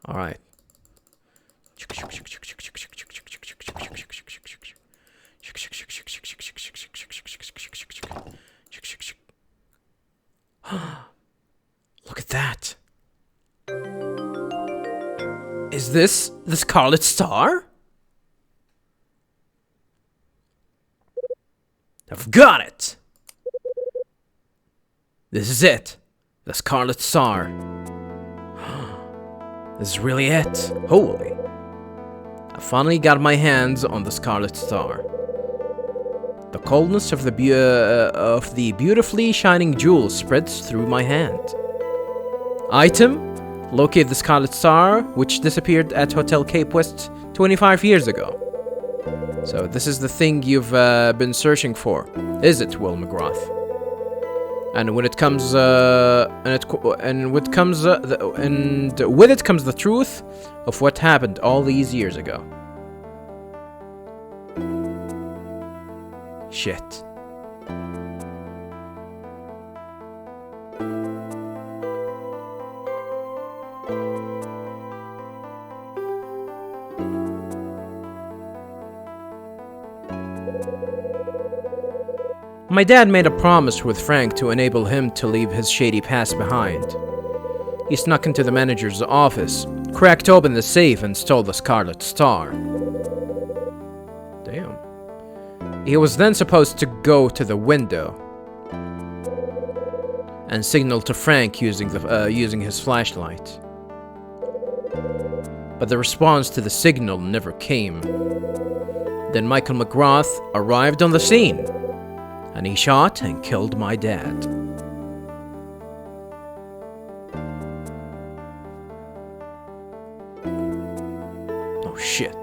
Alright. Look at that. Is this the Scarlet Star? I've got it! This is it. The Scarlet Star. This is really it. Holy. I finally got my hands on the Scarlet Star. The coldness of the beautifully shining jewel spreads through my hand. Item: locate the Scarlet Star, which disappeared at Hotel Cape West 25 years ago. So this is the thing you've been searching for, is it, Will McGrath? And when it comes, and with it comes the truth of what happened all these years ago. Shit. My dad made a promise with Frank to enable him to leave his shady past behind. He snuck into the manager's office, cracked open the safe, and stole the Scarlet Star. Damn. He was then supposed to go to the window and signal to Frank using his flashlight. But the response to the signal never came. Then Michael McGrath arrived on the scene, and he shot and killed my dad. Oh shit.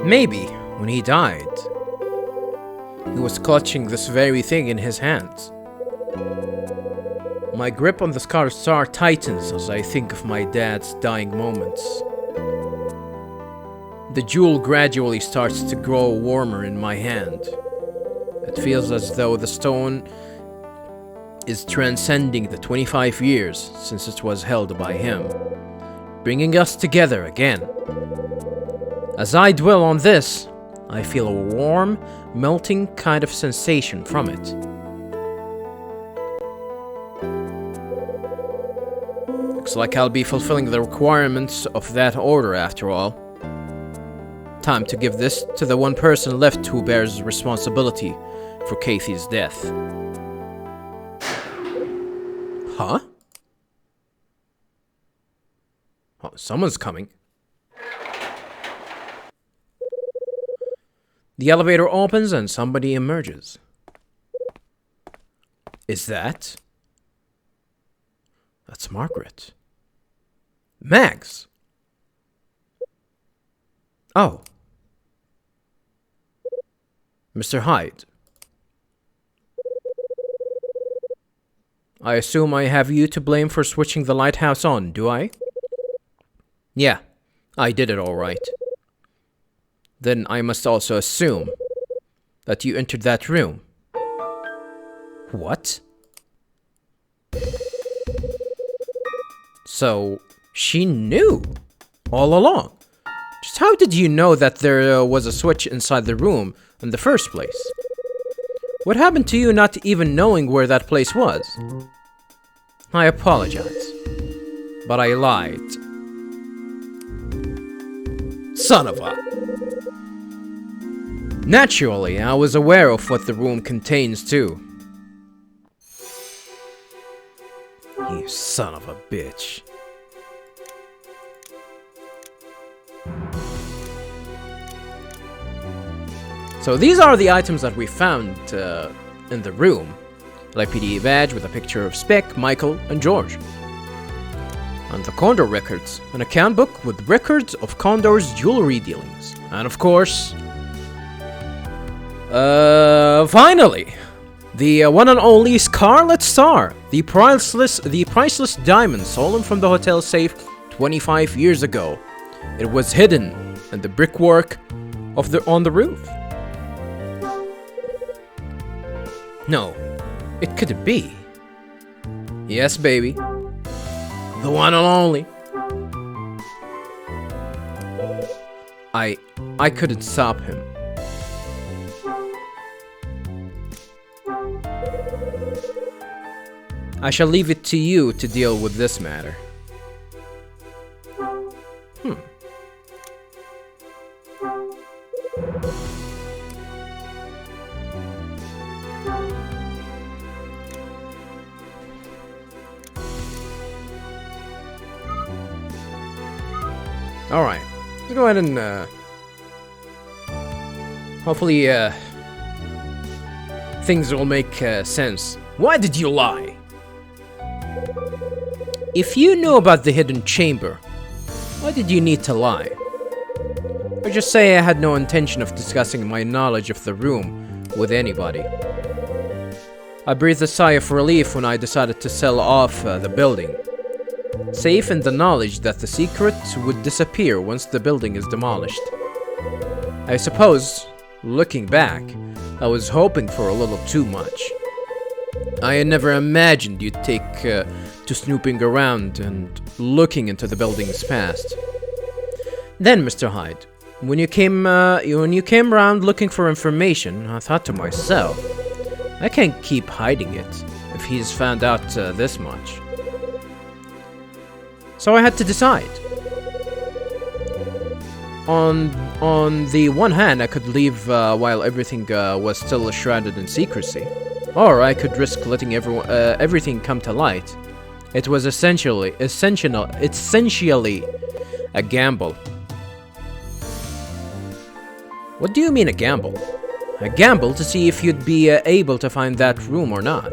Maybe, when he died, he was clutching this very thing in his hands. My grip on the Scarlet Star tightens as I think of my dad's dying moments. The jewel gradually starts to grow warmer in my hand. It feels as though the stone is transcending the 25 years since it was held by him, bringing us together again. As I dwell on this, I feel a warm, melting kind of sensation from it. Looks like I'll be fulfilling the requirements of that order after all. Time to give this to the one person left who bears responsibility for Kathy's death. Huh? Oh, someone's coming. The elevator opens and somebody emerges. Is that? That's Margaret. Mags! Oh. Mr. Hyde. I assume I have you to blame for switching the lighthouse on, do I? Yeah, I did it all right. Then I must also assume that you entered that room. What? So, she knew all along. Just how did you know that there was a switch inside the room in the first place? What happened to you not even knowing where that place was? I apologize, but I lied. Son of a... Naturally, I was aware of what the room contains too. You son of a bitch. So these are the items that we found in the room. LAPD badge with a picture of Speck, Michael, and George. And the Condor records, an account book with records of Condor's jewelry dealings. And of course... finally! The one and only Scarlet Star, the priceless diamond stolen from the hotel safe 25 years ago. It was hidden in the brickwork on the roof. No, it couldn't be. Yes, baby. The one and only. I couldn't stop him. I shall leave it to you to deal with this matter. Alright, let's go ahead and, hopefully, things will make, sense. Why did you lie? If you knew about the hidden chamber, why did you need to lie? Or just say I had no intention of discussing my knowledge of the room with anybody. I breathed a sigh of relief when I decided to sell off the building. Safe in the knowledge that the secret would disappear once the building is demolished. I suppose, looking back, I was hoping for a little too much. I had never imagined you'd take to snooping around and looking into the building's past. Then, Mr. Hyde, when you came around looking for information, I thought to myself, I can't keep hiding it if he's found out this much. So I had to decide. On the one hand, I could leave while everything was still shrouded in secrecy, or I could risk letting everything come to light. It was essentially a gamble. What do you mean a gamble? A gamble to see if you'd be able to find that room or not.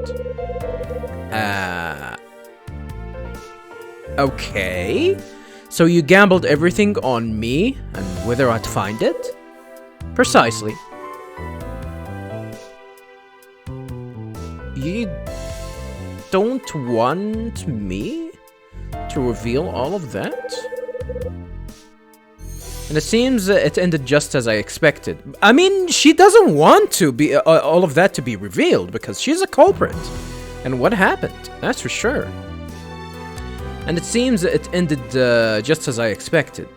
Okay. So you gambled everything on me and whether I'd find it? Precisely. You don't want me to reveal all of that? And it seems it ended just as I expected. I mean, she doesn't want to be all of that to be revealed because she's a culprit. And what happened? That's for sure. And it seems it ended just as I expected.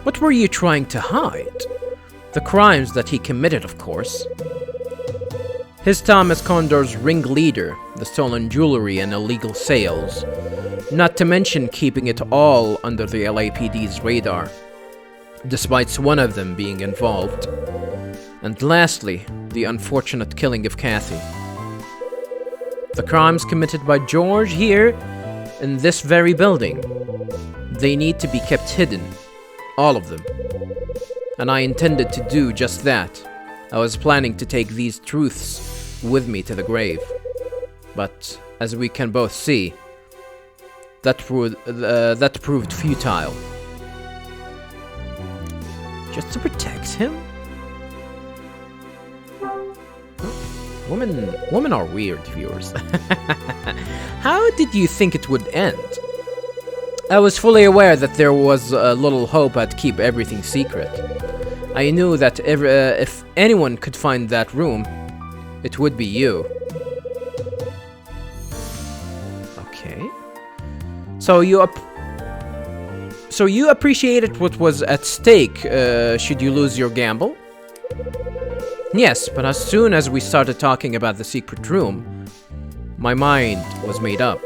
What were you trying to hide? The crimes that he committed, of course. His time as Condor's ringleader, the stolen jewelry and illegal sales. Not to mention keeping it all under the LAPD's radar, despite one of them being involved. And lastly, the unfortunate killing of Kathy. The crimes committed by George here in this very building. They need to be kept hidden. All of them. And I intended to do just that. I was planning to take these truths with me to the grave. But, as we can both see, that proved futile. Just to protect him? Women are weird, viewers. How did you think it would end? I was fully aware that there was little hope I'd keep everything secret. I knew that if anyone could find that room, it would be you. Okay. So you appreciated what was at stake should you lose your gamble? Yes, but as soon as we started talking about the secret room, my mind was made up.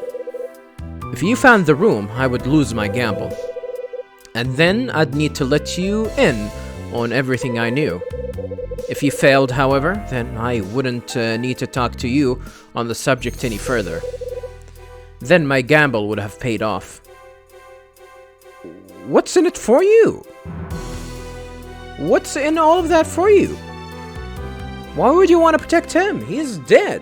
If you found the room, I would lose my gamble. And then I'd need to let you in on everything I knew. If you failed, however, then I wouldn't need to talk to you on the subject any further. Then my gamble would have paid off. What's in it for you? What's in all of that for you? Why would you want to protect him? He's dead.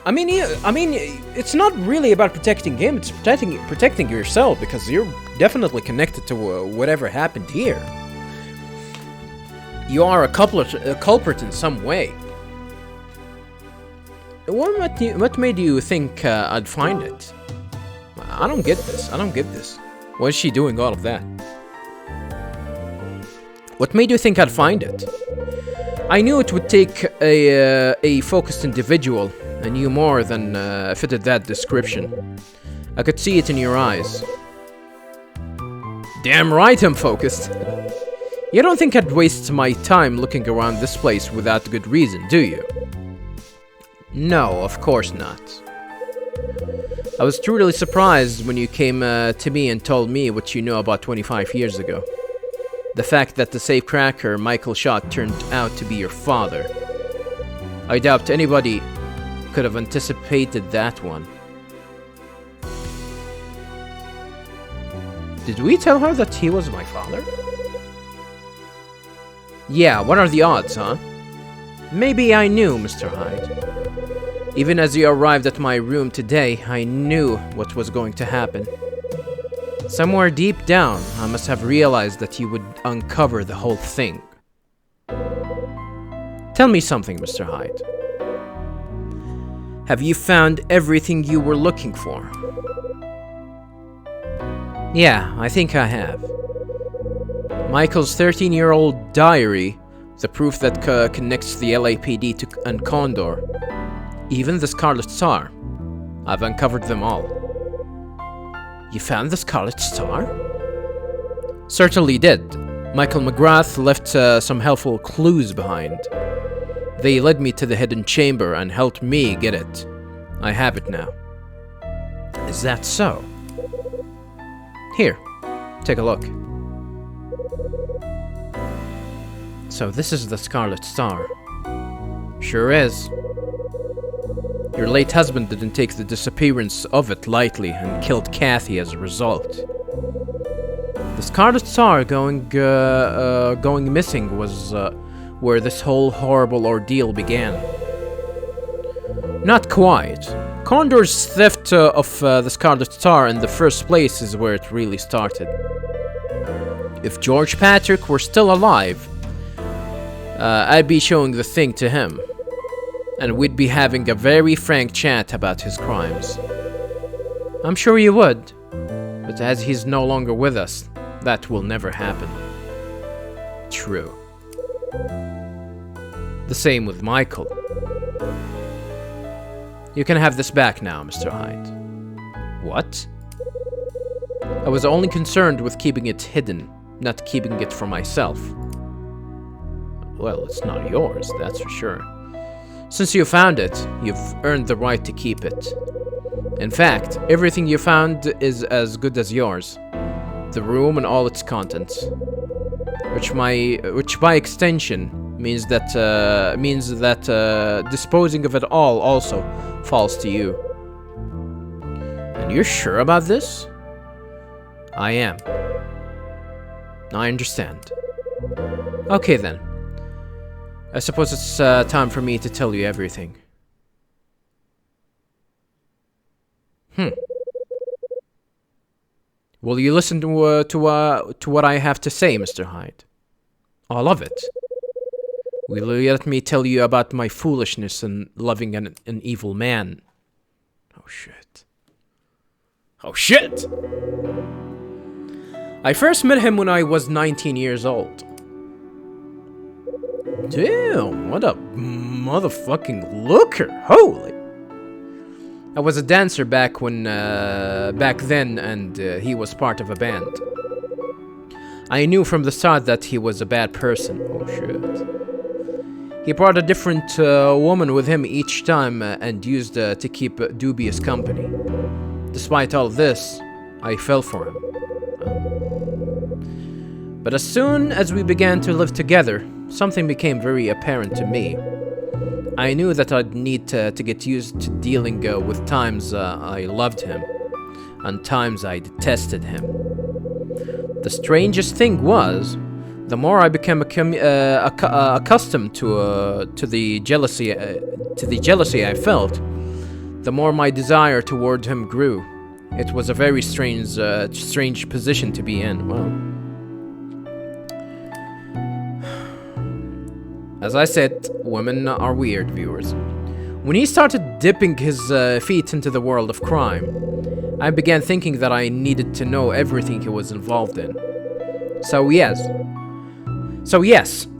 it's not really about protecting him. It's protecting yourself, because you're definitely connected to whatever happened here. You are a culprit in some way. What made you think I'd find it? I don't get this. Why is she doing all of that? What made you think I'd find it? I knew it would take a focused individual. I knew more than fitted that description. I could see it in your eyes. Damn right I'm focused. You don't think I'd waste my time looking around this place without good reason, do you? No, of course not. I was truly surprised when you came to me and told me what you know about 25 years ago. The fact that the safecracker Michael shot turned out to be your father. I doubt anybody could have anticipated that one. Did we tell her that he was my father? Yeah, what are the odds, huh? Maybe I knew, Mr. Hyde. Even as you arrived at my room today, I knew what was going to happen. Somewhere deep down, I must have realized that you would uncover the whole thing. Tell me something, Mr. Hyde. Have you found everything you were looking for? Yeah, I think I have. Michael's 13-year-old diary, the proof that connects the LAPD and Condor, even the Scarlet Star. I've uncovered them all. You found the Scarlet Star? Certainly did. Michael McGrath left some helpful clues behind. They led me to the hidden chamber and helped me get it. I have it now. Is that so? Here, take a look. So this is the Scarlet Star. Sure is. Your late husband didn't take the disappearance of it lightly and killed Kathy as a result. The Scarlet Star going missing was where this whole horrible ordeal began. Not quite. Condor's theft of the Scarlet Star in the first place is where it really started. If George Patrick were still alive, I'd be showing the thing to him, and we'd be having a very frank chat about his crimes. I'm sure you would, but as he's no longer with us, that will never happen. True. The same with Michael. You can have this back now, Mr. Hyde. What? I was only concerned with keeping it hidden, not keeping it for myself. Well, it's not yours, that's for sure. Since you found it, you've earned the right to keep it. In fact, everything you found is as good as yours. The room and all its contents. Which by extension means that disposing of it all also falls to you. And you're sure about this? I am. I understand. Okay then. I suppose it's time for me to tell you everything. Will you listen to what I have to say, Mr. Hyde? All of it. Will you let me tell you about my foolishness in loving an evil man? Oh shit. Oh shit! I first met him when I was 19 years old. Damn, what a motherfucking looker! Holy! I was a dancer back then, and he was part of a band. I knew from the start that he was a bad person. Oh shit. He brought a different woman with him each time and used to keep dubious company. Despite all this, I fell for him. But as soon as we began to live together, something became very apparent to me. I knew that I'd need to get used to dealing with times I loved him, and times I detested him. The strangest thing was, the more I became accustomed to the jealousy I felt, the more my desire toward him grew. It was a very strange position to be in. Well, as I said, women are weird, viewers. When he started dipping his feet into the world of crime, I began thinking that I needed to know everything he was involved in. So yes,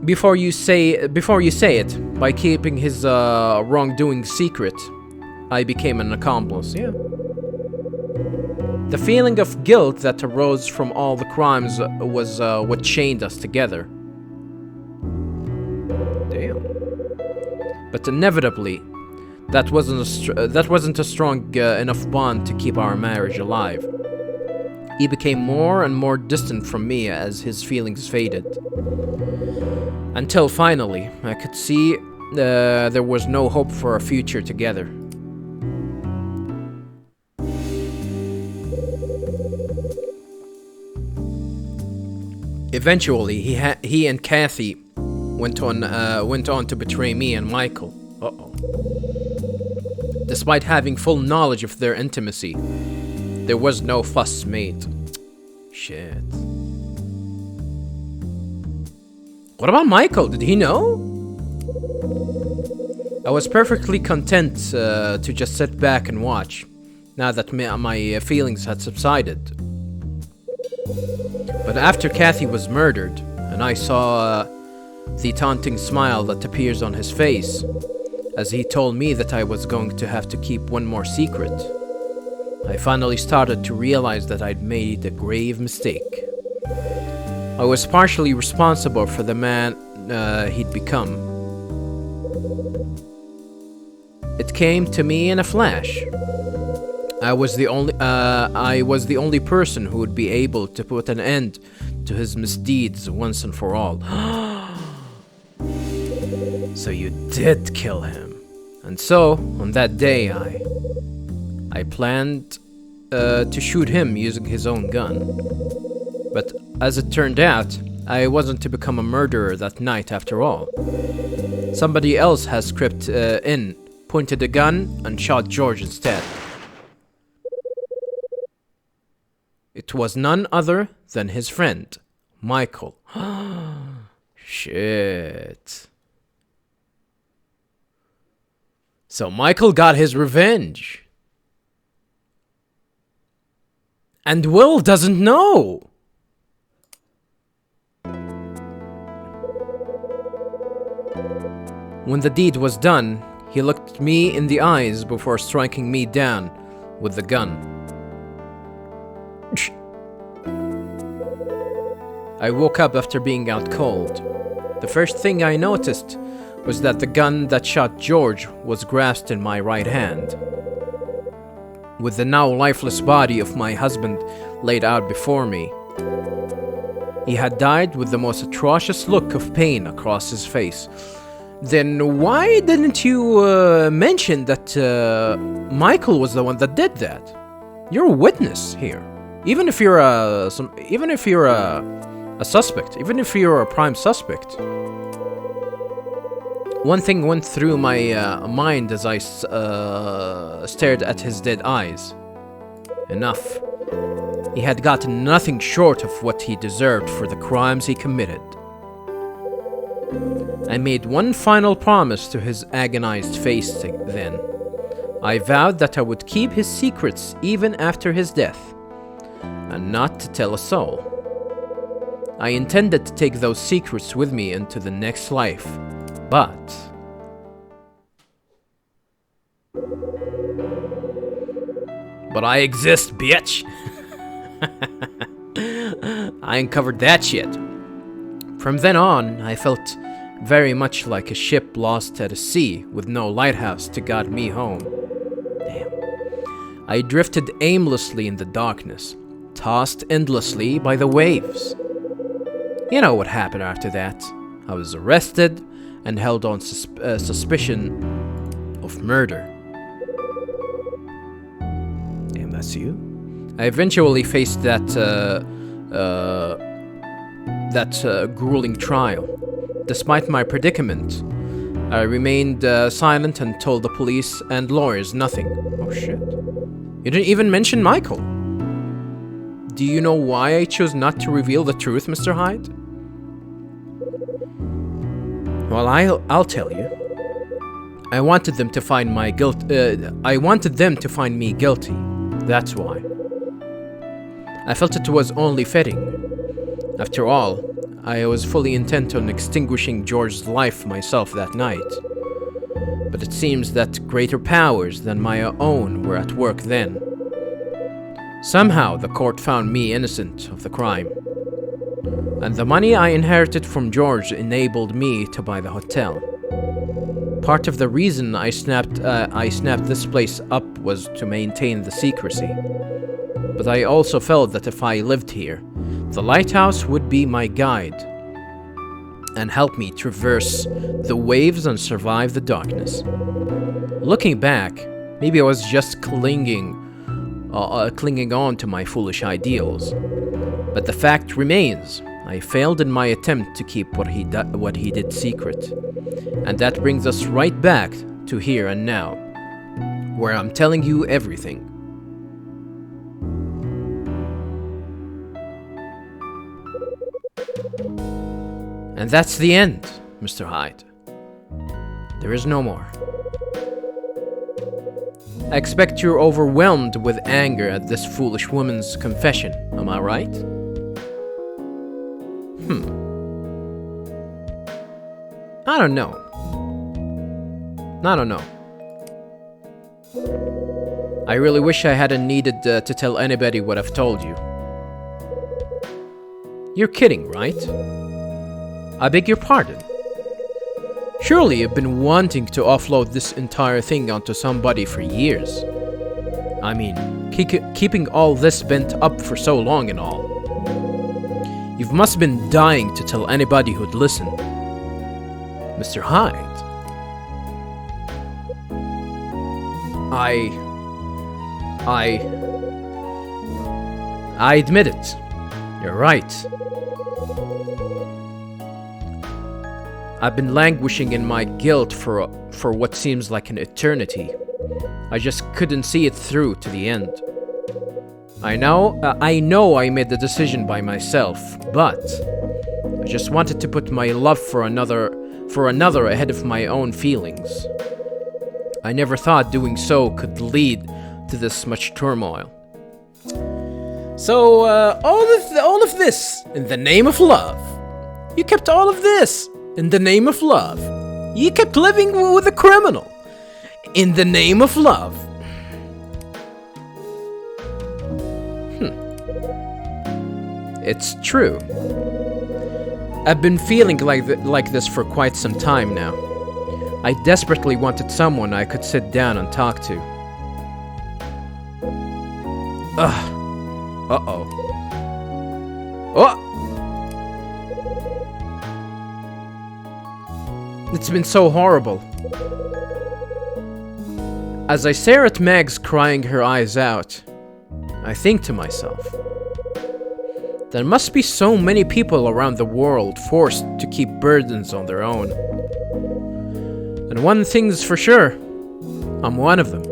before you say it, by keeping his wrongdoing secret, I became an accomplice. Yeah. The feeling of guilt that arose from all the crimes was what chained us together. Damn. But inevitably, that wasn't a strong enough bond to keep our marriage alive. He became more and more distant from me as his feelings faded. Until finally, I could see there was no hope for a future together. Eventually, he and Kathy went on to betray me and Michael. Uh-oh. Despite having full knowledge of their intimacy, there was no fuss made. Shit. What about Michael? Did he know? I was perfectly content to just sit back and watch, now that my feelings had subsided. But after Kathy was murdered, and I saw the taunting smile that appears on his face, as he told me that I was going to have to keep one more secret, I finally started to realize that I'd made a grave mistake. I was partially responsible for the man he'd become. It came to me in a flash. I was the only person who would be able to put an end to his misdeeds once and for all. So you did kill him. And so, on that day, I planned to shoot him using his own gun. But as it turned out, I wasn't to become a murderer that night after all. Somebody else has crept in, pointed a gun, and shot George instead. It was none other than his friend, Michael. Shit. So Michael got his revenge. And Will doesn't know. When the deed was done, he looked me in the eyes before striking me down with the gun. I woke up after being out cold. The first thing I noticed was that the gun that shot George was grasped in my right hand. With the now lifeless body of my husband laid out before me, he had died with the most atrocious look of pain across his face. Then why didn't you mention that Michael was the one that did that? You're a witness here. Even if you're a suspect, even if you're a prime suspect. One thing went through my mind as I stared at his dead eyes. Enough. He had gotten nothing short of what he deserved for the crimes he committed. I made one final promise to his agonized face then. I vowed that I would keep his secrets even after his death, and not to tell a soul. I intended to take those secrets with me into the next life, but... But I exist, bitch! I uncovered that shit. From then on, I felt very much like a ship lost at a sea with no lighthouse to guide me home. Damn. I drifted aimlessly in the darkness, tossed endlessly by the waves. You know what happened after that. I was arrested and held on suspicion of murder. Damn, that's you? I eventually faced that grueling trial. Despite my predicament, I remained silent and told the police and lawyers nothing. Oh shit. You didn't even mention Michael. Do you know why I chose not to reveal the truth, Mr. Hyde? Well, I'll tell you. I wanted them to find my guilt. I wanted them to find me guilty. That's why. I felt it was only fitting. After all, I was fully intent on extinguishing George's life myself that night. But it seems that greater powers than my own were at work then. Somehow the court found me innocent of the crime. And the money I inherited from George enabled me to buy the hotel. Part of the reason I snapped this place up was to maintain the secrecy. But I also felt that if I lived here, the lighthouse would be my guide and help me traverse the waves and survive the darkness. Looking back, maybe I was just clinging on to my foolish ideals. But the fact remains, I failed in my attempt to keep what he did secret. And that brings us right back to here and now, where I'm telling you everything. And that's the end, Mr. Hyde. There is no more. I expect you're overwhelmed with anger at this foolish woman's confession, am I right? I don't know. I really wish I hadn't needed to tell anybody what I've told you. You're kidding, right? I beg your pardon. Surely you've been wanting to offload this entire thing onto somebody for years. I mean, keeping all this bent up for so long and all. You must have been dying to tell anybody who'd listen. Mr. Hyde. I admit it. You're right. I've been languishing in my guilt for what seems like an eternity. I just couldn't see it through to the end. I know I made the decision by myself, but I just wanted to put my love for another ahead of my own feelings. I never thought doing so could lead to this much turmoil. So, all of this in the name of love. You kept all of this in the name of love. You kept living with a criminal in the name of love. It's true. I've been feeling like this for quite some time now. I desperately wanted someone I could sit down and talk to. Uh-oh. Oh! It's been so horrible. As I stare at Megs crying her eyes out, I think to myself, there must be so many people around the world forced to keep burdens on their own. And one thing's for sure, I'm one of them.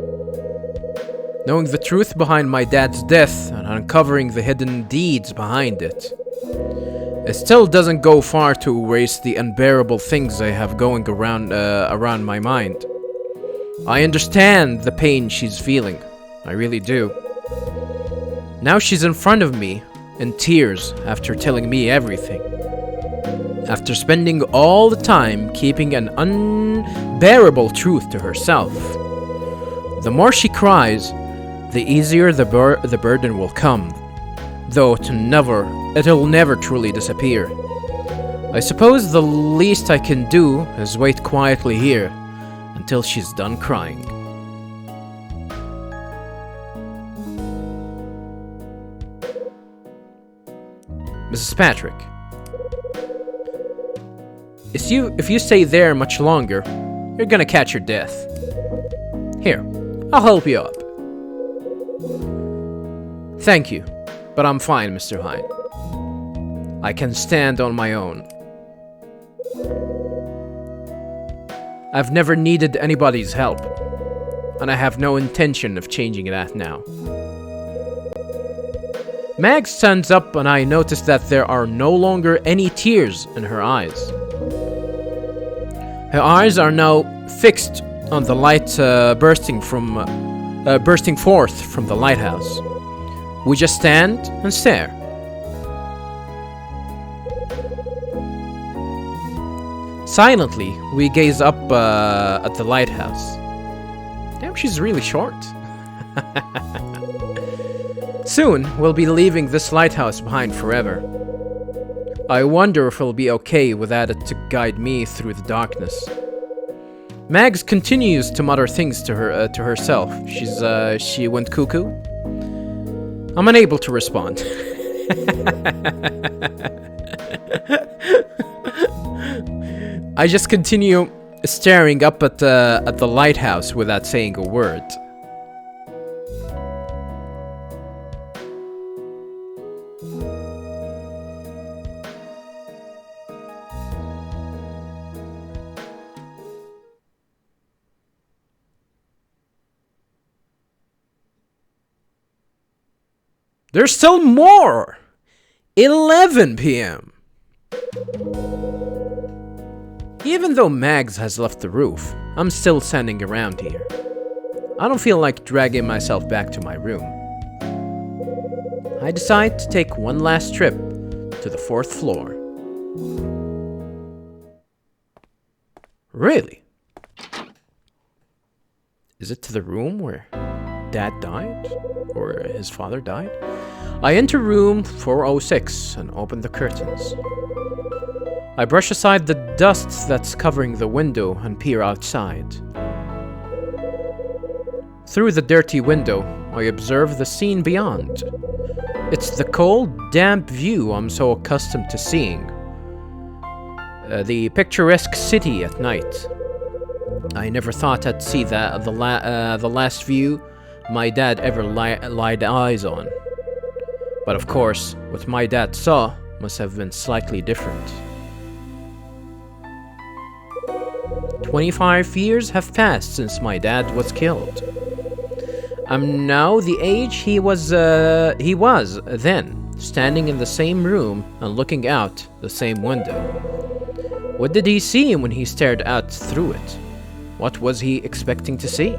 Knowing the truth behind my dad's death and uncovering the hidden deeds behind it, it still doesn't go far to erase the unbearable things I have going around my mind. I understand the pain she's feeling. I really do. Now she's in front of me, in tears after telling me everything. After spending all the time keeping an unbearable truth to herself. The more she cries, the easier the burden will come, though it'll never truly disappear. I suppose the least I can do is wait quietly here until she's done crying. Mrs. Patrick, if you stay there much longer, you're gonna catch your death. Here, I'll help you up. Thank you, but I'm fine, Mr. Hyde. I can stand on my own. I've never needed anybody's help, and I have no intention of changing that now. Mag stands up and I notice that there are no longer any tears in her eyes. Her eyes are now fixed on the light bursting forth from the lighthouse. We just stand and stare. Silently, we gaze up at the lighthouse. Damn, she's really short. Soon, we'll be leaving this lighthouse behind forever. I wonder if it'll be okay without it to guide me through the darkness. Mags continues to mutter things to herself. She went cuckoo. I'm unable to respond. I just continue staring up at the lighthouse without saying a word. There's still more! 11 p.m. Even though Mags has left the roof, I'm still standing around here. I don't feel like dragging myself back to my room. I decide to take one last trip to the 4th floor. Really? Is it to the room where Dad died? Or his father died? I enter room 406 and open the curtains. I brush aside the dust that's covering the window and peer outside. Through the dirty window, I observe the scene beyond. It's the cold, damp view I'm so accustomed to seeing. The picturesque city at night. I never thought I'd see the last view my dad ever laid eyes on. But of course, what my dad saw must have been slightly different. 25 years have passed since my dad was killed. I'm now the age he was then, standing in the same room and looking out the same window. What did he see when he stared out through it? What was he expecting to see?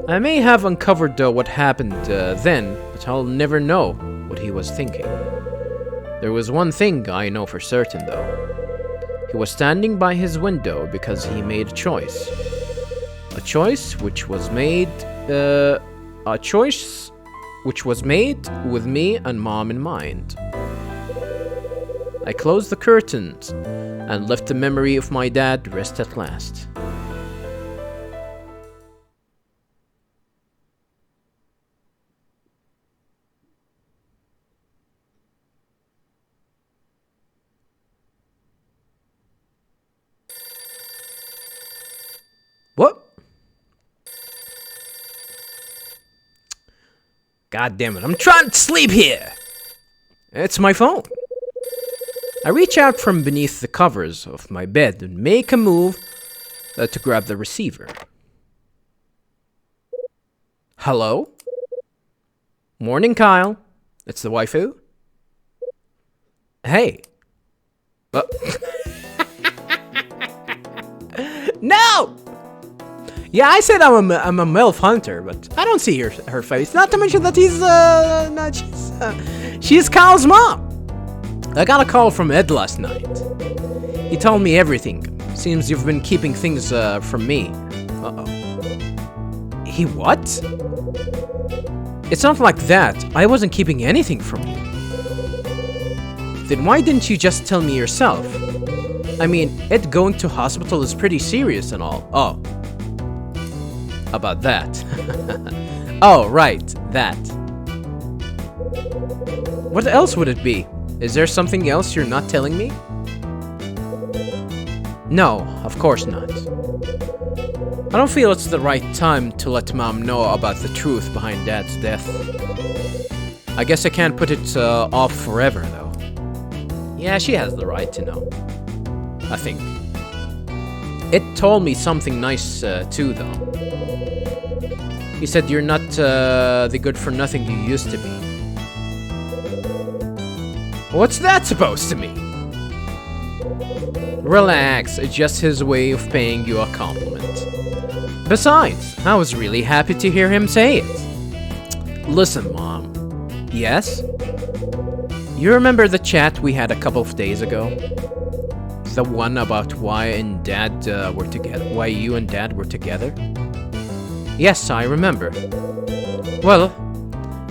I may have uncovered what happened then, but I'll never know what he was thinking. There was one thing I know for certain, though. He was standing by his window because he made a choice. A choice which was made with me and Mom in mind. I closed the curtains and let the memory of my dad rest at last. What? God damn it, I'm trying to sleep here! It's my phone. I reach out from beneath the covers of my bed and make a move to grab the receiver. Hello? Morning, Kyle. It's the waifu. Hey. No! Yeah, I said I'm a MILF hunter, but I don't see her face. Not to mention that she's Kyle's mom. I got a call from Ed last night. He told me everything. Seems you've been keeping things from me. Uh-oh. He what? It's not like that. I wasn't keeping anything from you. Then why didn't you just tell me yourself? I mean, Ed going to hospital is pretty serious and all. Oh. About that. Oh, right. That. What else would it be? Is there something else you're not telling me? No, of course not. I don't feel it's the right time to let Mom know about the truth behind Dad's death. I guess I can't put it off forever, though. Yeah, she has the right to know. I think. It told me something nice, too, though. He said you're not, the good-for-nothing you used to be. What's that supposed to mean? Relax, it's just his way of paying you a compliment. Besides, I was really happy to hear him say it. Listen, Mom. Yes? You remember the chat we had a couple of days ago? The one about why you and Dad were together? Yes, I remember. Well,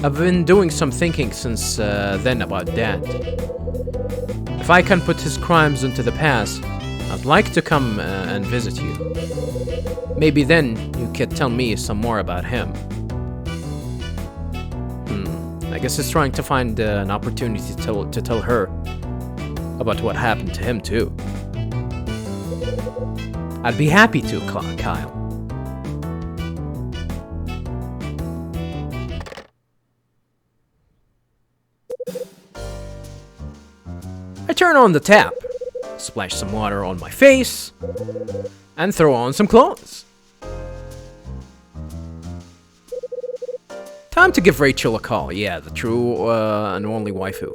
I've been doing some thinking since then about Dad. If I can put his crimes into the past, I'd like to come and visit you. Maybe then you could tell me some more about him. I guess he's trying to find an opportunity to tell her about what happened to him too. I'd be happy to, Kyle. I turn on the tap, splash some water on my face, and throw on some clothes. Time to give Rachel a call. Yeah, the true and only waifu.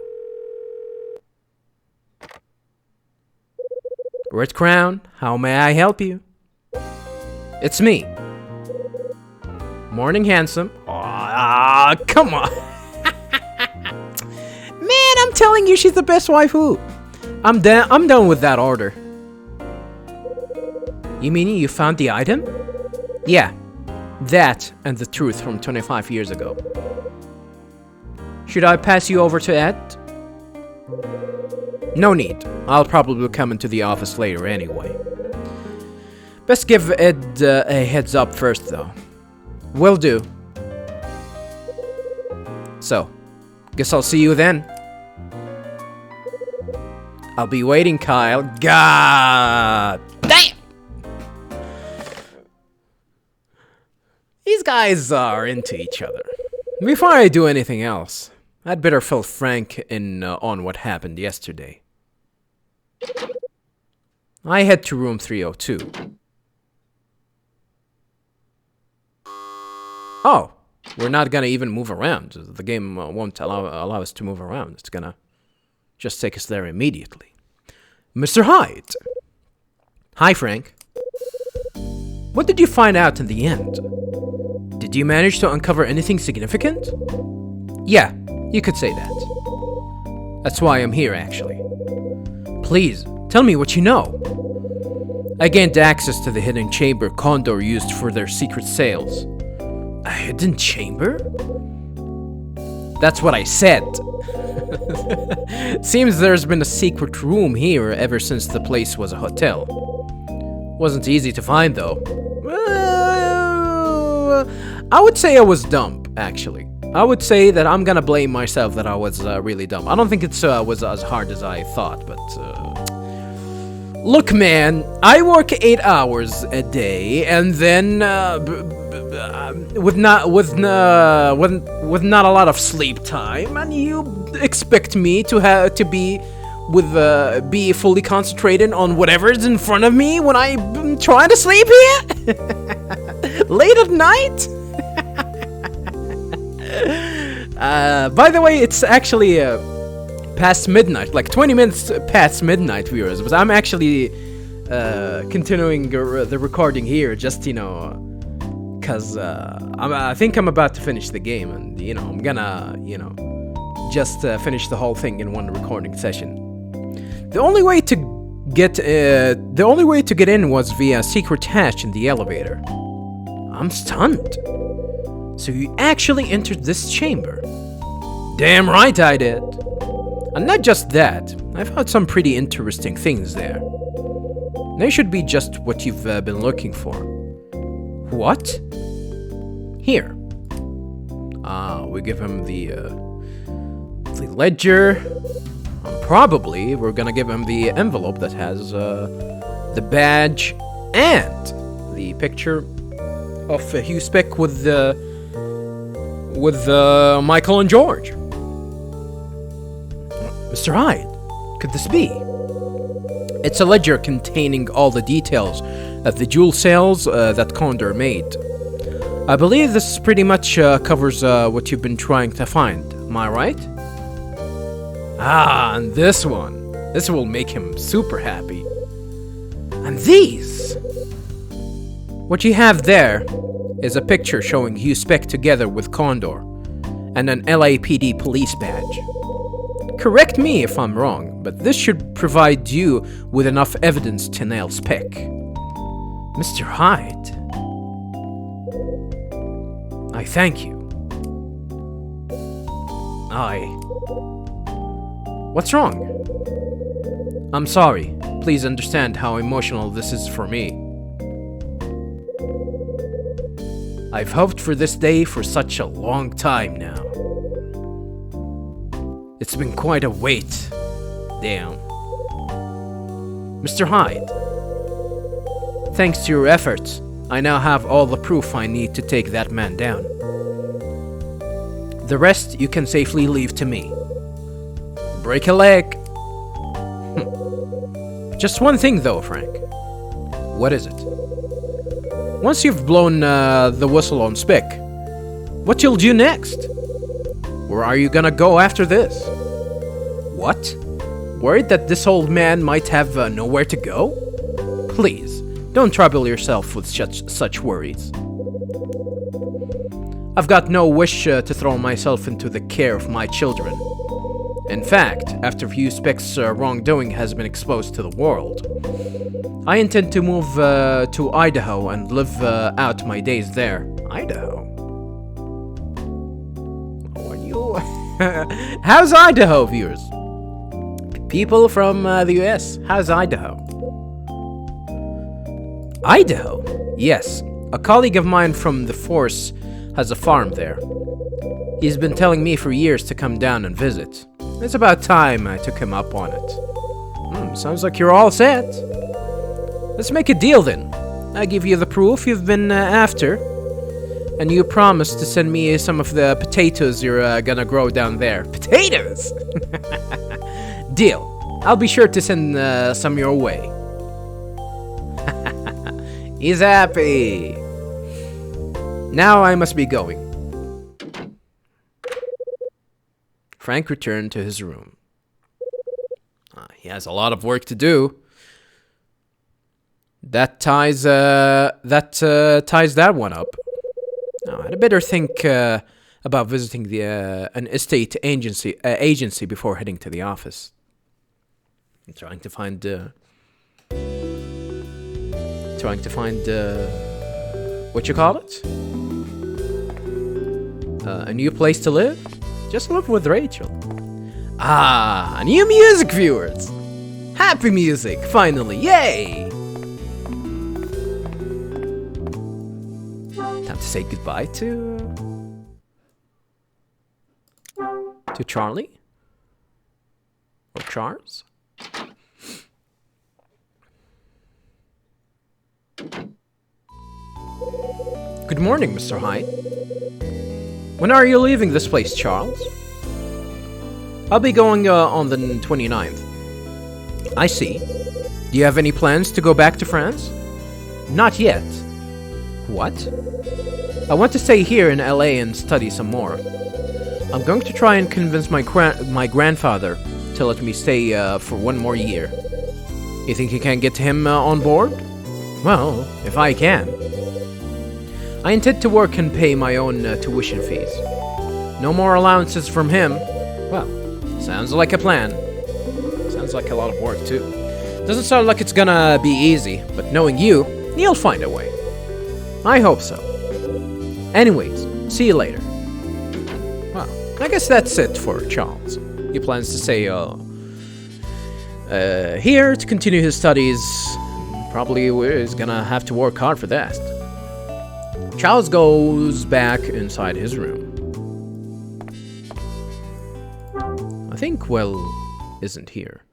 Red Crown, how may I help you? It's me. Morning, handsome. Aw, come on. Man, I'm telling you, she's the best waifu. I'm done with that order. You mean you found the item? Yeah. That and the truth from 25 years ago. Should I pass you over to Ed? No need. I'll probably come into the office later anyway. Best give Ed a heads up first, though. Will do. So, guess I'll see you then. I'll be waiting, Kyle. God damn! These guys are into each other. Before I do anything else, I'd better fill Frank in on what happened yesterday. I head to room 302. Oh, we're not gonna even move around. The game won't allow us to move around. It's gonna just take us there immediately. Mr. Hyde! Hi, Frank. What did you find out in the end? Did you manage to uncover anything significant? Yeah, you could say that. That's why I'm here, actually. Please, tell me what you know. I gained access to the hidden chamber Condor used for their secret sales. A hidden chamber? That's what I said. Seems there's been a secret room here ever since the place was a hotel. Wasn't easy to find, though. I would say I was dumb, actually. I would say that I'm gonna blame myself that I was really dumb. I don't think it was as hard as I thought, but... Look, man, I work 8 hours a day, and then with not a lot of sleep time, and you expect me to be fully concentrated on whatever's in front of me when I'm trying to sleep here? Late at night? By the way, it's actually past midnight, like 20 minutes past midnight, viewers. But I'm actually continuing the recording here, just, you know, because I think I'm about to finish the game, and, you know, I'm gonna, you know, just finish the whole thing in one recording session. The only way to get in was via a secret hatch in the elevator. I'm stunned. So you actually entered this chamber? Damn right I did. And not just that, I found some pretty interesting things there. They should be just what you've been looking for. What? Here. We give him the ledger. Probably we're gonna give him the envelope that has the badge and the picture of Hugh Speck with Michael and George. Mr. Hyde, could this be? It's a ledger containing all the details at the jewel sales that Condor made. I believe this pretty much covers what you've been trying to find. Am I right? Ah, and this one. This will make him super happy. And these! What you have there is a picture showing you Spec together with Condor and an LAPD police badge. Correct me if I'm wrong, but this should provide you with enough evidence to nail Spec. Mr. Hyde, I thank you. What's wrong? I'm sorry. Please understand how emotional this is for me. I've hoped for this day for such a long time now. It's been quite a wait. Damn. Mr. Hyde, thanks to your efforts, I now have all the proof I need to take that man down. The rest you can safely leave to me. Break a leg. Just one thing though, Frank. What is it? Once you've blown the whistle on Spec, what you'll do next? Where are you gonna go after this? What? Worried that this old man might have nowhere to go? Please, don't trouble yourself with such worries. I've got no wish to throw myself into the care of my children. In fact, after View Spec's wrongdoing has been exposed to the world, I intend to move to Idaho and live out my days there. Idaho? What are you... How's Idaho, viewers? People from the US, how's Idaho? Idaho? Yes, a colleague of mine from the force has a farm there. He's been telling me for years to come down and visit. It's about time I took him up on it. Sounds like you're all set. Let's make a deal then. I give you the proof you've been after, and you promise to send me some of the potatoes you're gonna grow down there. Potatoes? Deal. I'll be sure to send some your way. He's happy. Now I must be going. Frank returned to his room. He has a lot of work to do. That ties that one up. Now, I'd better think about visiting an estate agency before heading to the office. I'm trying to find what you call it? A new place to live? Just live with Rachel. Ah, new music, viewers! Happy music, finally, yay! Time to say goodbye to Charlie? Or Charles? Good morning, Mr. Hyde. When are you leaving this place, Charles? I'll be going on the 29th. I see. Do you have any plans to go back to France? Not yet. What? I want to stay here in LA and study some more. I'm going to try and convince my grandfather to let me stay for one more year. You think you can get him on board? Well, if I can. I intend to work and pay my own tuition fees. No more allowances from him. Well, sounds like a plan. Sounds like a lot of work, too. Doesn't sound like it's gonna be easy, but knowing you, you'll find a way. I hope so. Anyways, see you later. Well, I guess that's it for Charles. He plans to stay here to continue his studies. Probably is gonna have to work hard for that. Charles goes back inside his room. I think Will isn't here.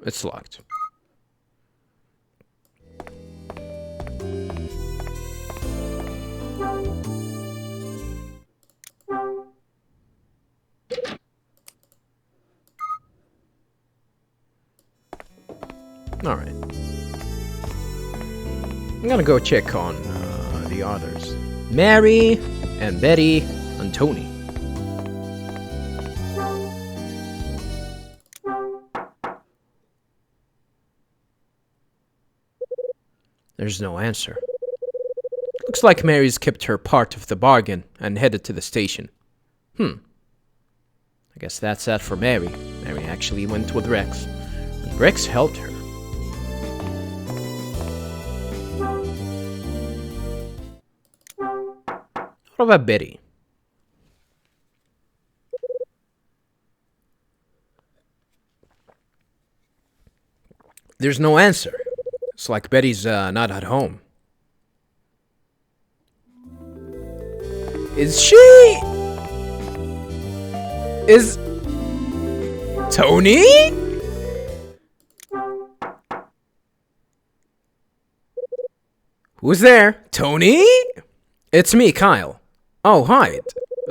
It's locked. Alright. I'm gonna go check on the others. Mary and Betty and Tony. There's no answer. Looks like Mary's kept her part of the bargain and headed to the station. I guess that's that for Mary. Mary actually went with Rex, and Rex helped her. What about Betty? There's no answer. It's like Betty's not at home. Is she? Is Tony? Who's there? Tony? It's me, Kyle. Oh, Hyde.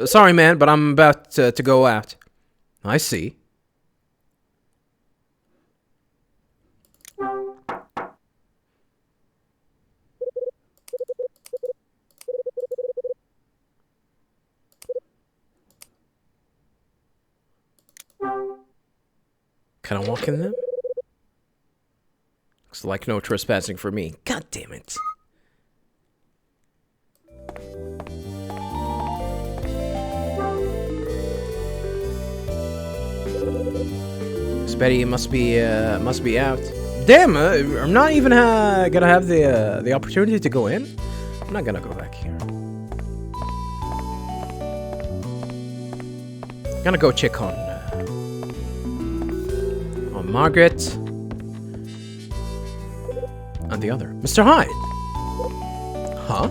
Sorry, man, but I'm about to go out. I see. Can I walk in them? Looks like no trespassing for me. God damn it. Miss Betty must be out. Damn, I'm not even gonna have the opportunity to go in. I'm not gonna go back here. Gonna go check on Margaret and the other. Mr. Hyde. Huh?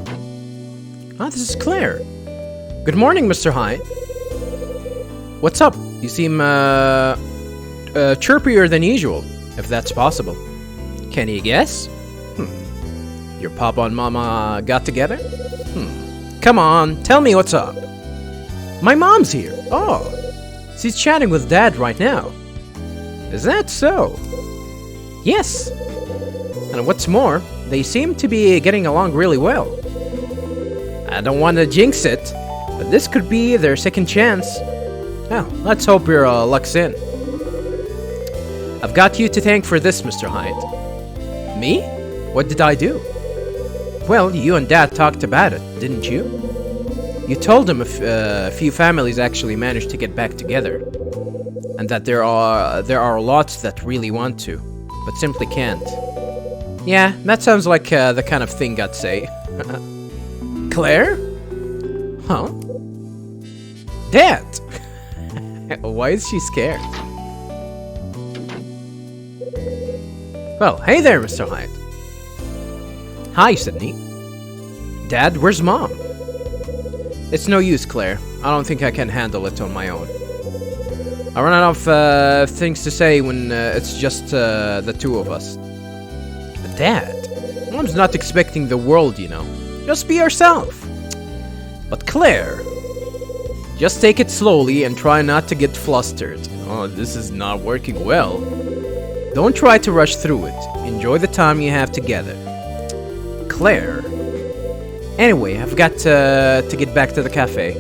Ah, this is Claire. Good morning, Mr. Hyde. What's up? You seem chirpier than usual, if that's possible. Can you guess? Your papa and mama got together? Come on, tell me what's up. My mom's here. Oh, she's chatting with Dad right now. Is that so? Yes. And what's more, they seem to be getting along really well. I don't want to jinx it, but this could be their second chance. Well, let's hope your luck's in. I've got you to thank for this, Mr. Hyde. Me? What did I do? Well, you and Dad talked about it, didn't you? You told him a few families actually managed to get back together. And that there are lots that really want to, but simply can't. Yeah, that sounds like the kind of thing I'd say. Claire? Huh? Dad! Why is she scared? Well, hey there, Mr. Hyde. Hi, Sydney. Dad, where's Mom? It's no use, Claire. I don't think I can handle it on my own. I run out of things to say when it's just the two of us. But Dad, Mom's not expecting the world, you know. Just be yourself. But Claire, just take it slowly and try not to get flustered. Oh, this is not working well. Don't try to rush through it. Enjoy the time you have together. Claire. Anyway, I've got to get back to the cafe.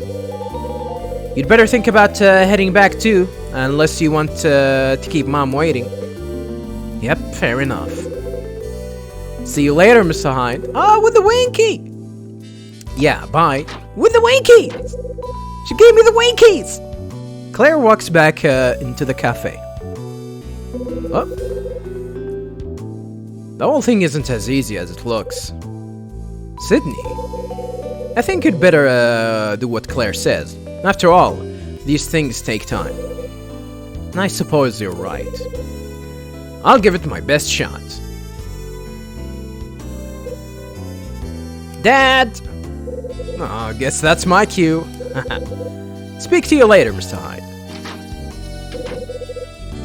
You'd better think about heading back too, unless you want to keep Mom waiting. Yep, fair enough. See you later, Mr. Hyde. Oh, with the winky! Yeah, bye. With the winkies! She gave me the winkies! Claire walks back into the cafe. Oh. The whole thing isn't as easy as it looks. Sydney, I think you'd better do what Claire says. After all, these things take time. I suppose you're right. I'll give it my best shot. Dad! Oh, I guess that's my cue. Speak to you later, Mr. Hyde.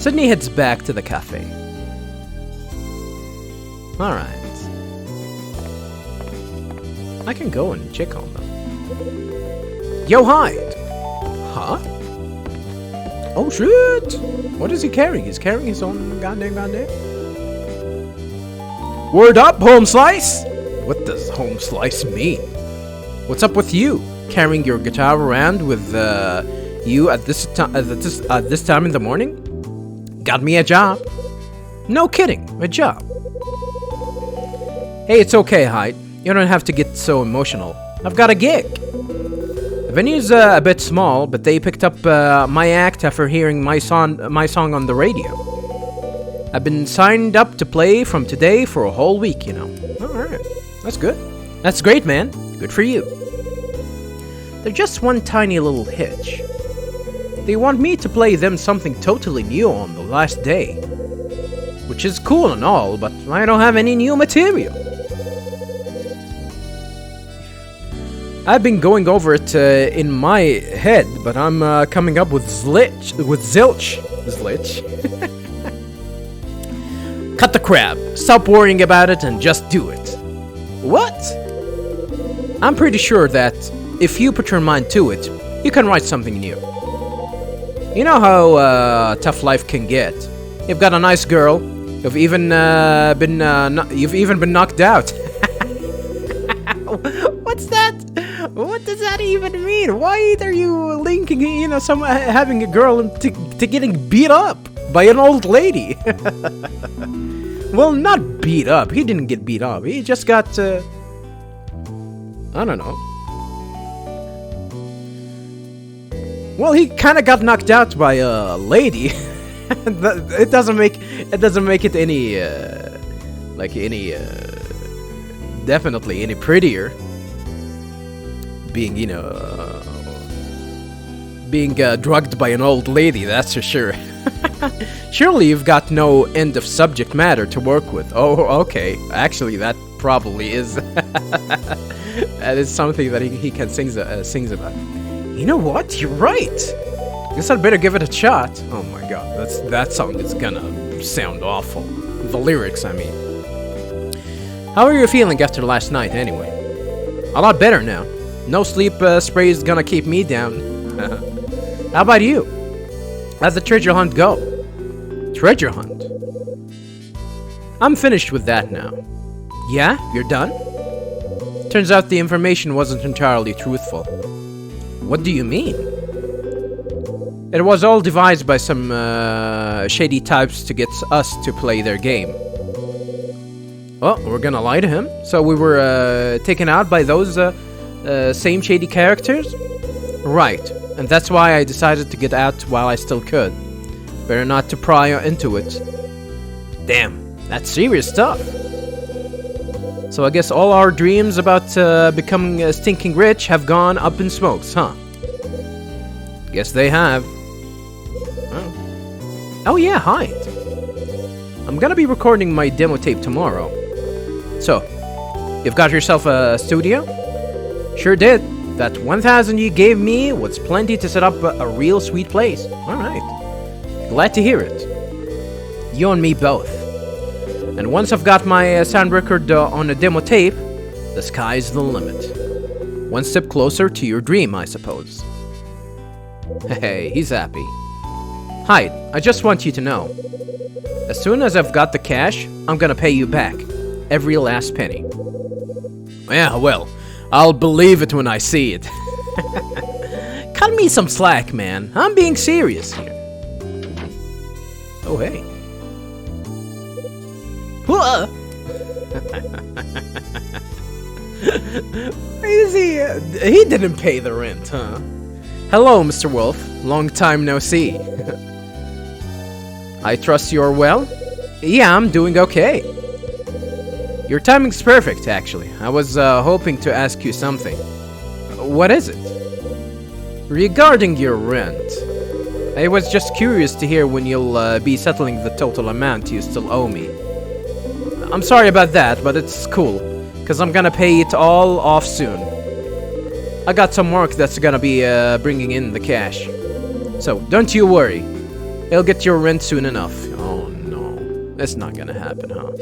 Sydney heads back to the cafe. Alright. I can go and check on them. Yo, Hyde! Huh? Oh shit! What is he carrying? He's carrying his own goddamn. Word up, home slice! What does home slice mean? What's up with you? Carrying your guitar around with you at this time in the morning? Got me a job. No kidding, a job. Hey, it's okay, Hyde. You don't have to get so emotional. I've got a gig. The venue's a bit small, but they picked up my act after hearing my song on the radio. I've been signed up to play from today for a whole week, you know. Alright, that's good. That's great, man. Good for you. There's just one tiny little hitch. They want me to play them something totally new on the last day. Which is cool and all, but I don't have any new material. I've been going over it in my head, but I'm coming up with zilch. Cut the crap. Stop worrying about it and just do it. What? I'm pretty sure that if you put your mind to it, you can write something new. You know how tough life can get. You've got a nice girl. You've even been knocked out. What's that? What does that even mean? Why are you linking, having a girl to getting beat up by an old lady? Well, not beat up. He didn't get beat up. He just got, I don't know. Well, he kind of got knocked out by a lady. It doesn't make it any definitely any prettier. Being drugged by an old lady, that's for sure. Surely you've got no end of subject matter to work with. Oh, okay. Actually, that probably is. That is something that he can sings about. You know what? You're right. Guess I'd better give it a shot. Oh my god, that song is gonna sound awful. The lyrics, I mean. How are you feeling after last night, anyway? A lot better now. No sleep spray is gonna keep me down. How about you? How'd the treasure hunt go? Treasure hunt? I'm finished with that now. Yeah? You're done? Turns out the information wasn't entirely truthful. What do you mean? It was all devised by some shady types to get us to play their game. Oh, we're gonna lie to him? So we were taken out by those same shady characters? Right, and that's why I decided to get out while I still could. Better not to pry into it. Damn, that's serious stuff. So I guess all our dreams about becoming stinking rich have gone up in smokes, huh? Guess they have. Oh yeah, Hyde. I'm gonna be recording my demo tape tomorrow. So, you've got yourself a studio? Sure did. That 1,000 you gave me was plenty to set up a real sweet place. Alright. Glad to hear it. You and me both. And once I've got my sound record on a demo tape, the sky's the limit. One step closer to your dream, I suppose. Hey, he's happy. Hyde, I just want you to know. As soon as I've got the cash, I'm gonna pay you back. Every last penny. Yeah, well, I'll believe it when I see it. Cut me some slack, man. I'm being serious here. Oh, hey. Is he didn't pay the rent, huh? Hello, Mr. Wolf. Long time no see. I trust you're well? Yeah, I'm doing okay. Your timing's perfect, actually. I was hoping to ask you something. What is it? Regarding your rent. I was just curious to hear when you'll be settling the total amount you still owe me. I'm sorry about that, but it's cool, because I'm gonna pay it all off soon. I got some work that's gonna be bringing in the cash. So, don't you worry. You'll get your rent soon enough. Oh no, that's not gonna happen, huh?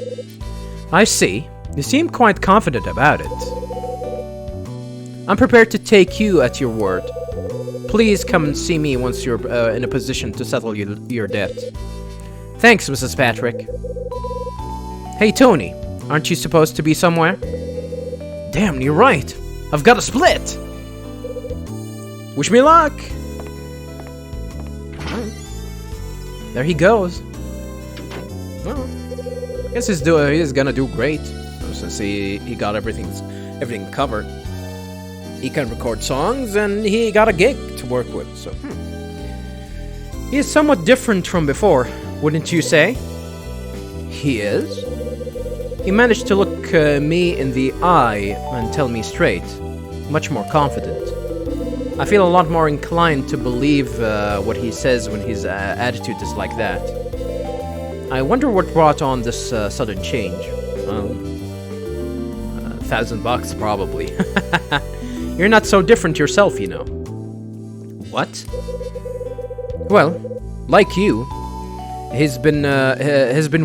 I see. You seem quite confident about it. I'm prepared to take you at your word. Please come and see me once you're in a position to settle your debt. Thanks, Mrs. Patrick. Hey, Tony. Aren't you supposed to be somewhere? Damn, you're right. I've got a split. Wish me luck. There he goes. Well, I guess he's gonna do great since he got everything covered. He can record songs and he got a gig to work with. So he is somewhat different from before, wouldn't you say? He is. He managed to look me in the eye and tell me straight. Much more confident. I feel a lot more inclined to believe what he says when his attitude is like that. I wonder what brought on this sudden change. $1,000 probably. You're not so different yourself, you know. What? Well, like you, he's been